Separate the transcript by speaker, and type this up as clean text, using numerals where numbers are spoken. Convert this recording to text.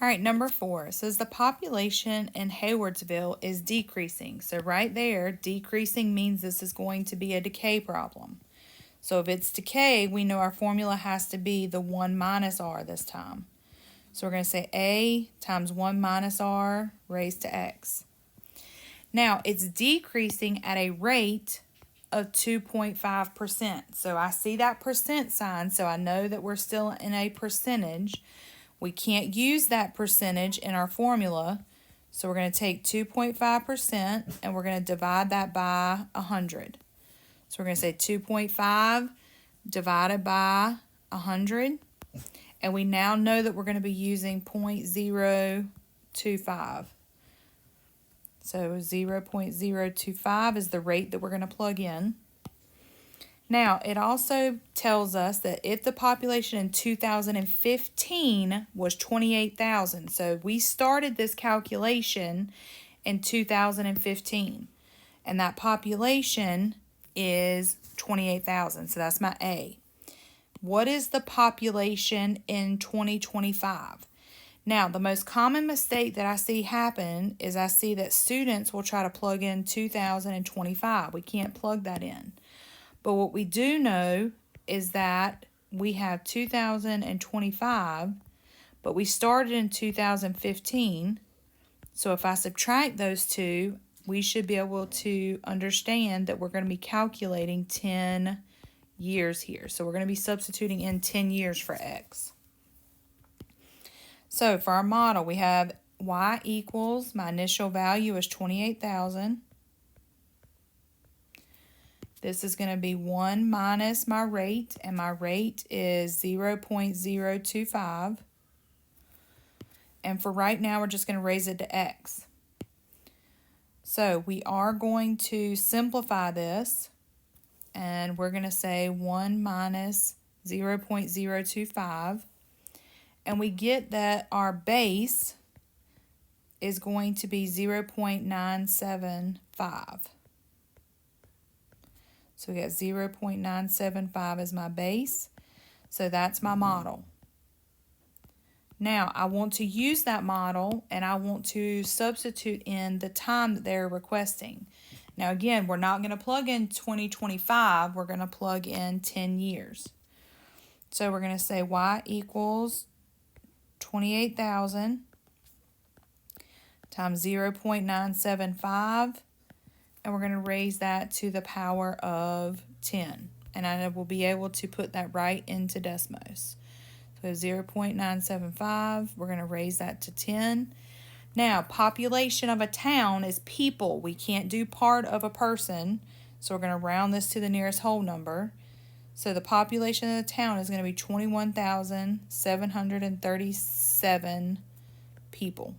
Speaker 1: All right, number 4 says the population in Haywardsville is decreasing. So right there, decreasing means this is going to be a decay problem. So if it's decay, we know our formula has to be the 1 minus r this time. So we're going to say a times 1 minus r raised to x. Now, it's decreasing at a rate of 2.5%. So I see that percent sign, so I know that we're still in a percentage. We can't use that percentage in our formula, so we're going to take 2.5% and we're going to divide that by 100. So we're going to say 2.5 divided by 100, and we now know that we're going to be using 0.025. So 0.025 is the rate that we're going to plug in. Now, it also tells us that if the population in 2015 was 28,000, so we started this calculation in 2015, and that population is 28,000, so that's my A. What is the population in 2025? Now, the most common mistake that I see happen is I see that students will try to plug in 2025. We can't plug that in. But what we do know is that we have 2025, but we started in 2015. So if I subtract those two, we should be able to understand that we're going to be calculating 10 years here. So we're going to be substituting in 10 years for x. So for our model, we have y equals, my initial value is 28,000. This is going to be 1 minus my rate, and my rate is 0.025. And for right now, we're just going to raise it to x. So we are going to simplify this, and we're going to say 1 minus 0.025. And we get that our base is going to be 0.975. So we got 0.975 as my base. So that's my model. Now, I want to use that model, and I want to substitute in the time that they're requesting. Now, again, we're not going to plug in 2025. We're going to plug in 10 years. So we're going to say y equals 28,000 times 0.975, and we're going to raise that to the power of 10. And I will be able to put that right into Desmos. So 0.975, we're going to raise that to 10. Now, population of a town is people. We can't do part of a person, so we're going to round this to the nearest whole number. So the population of the town is going to be 21,737 people.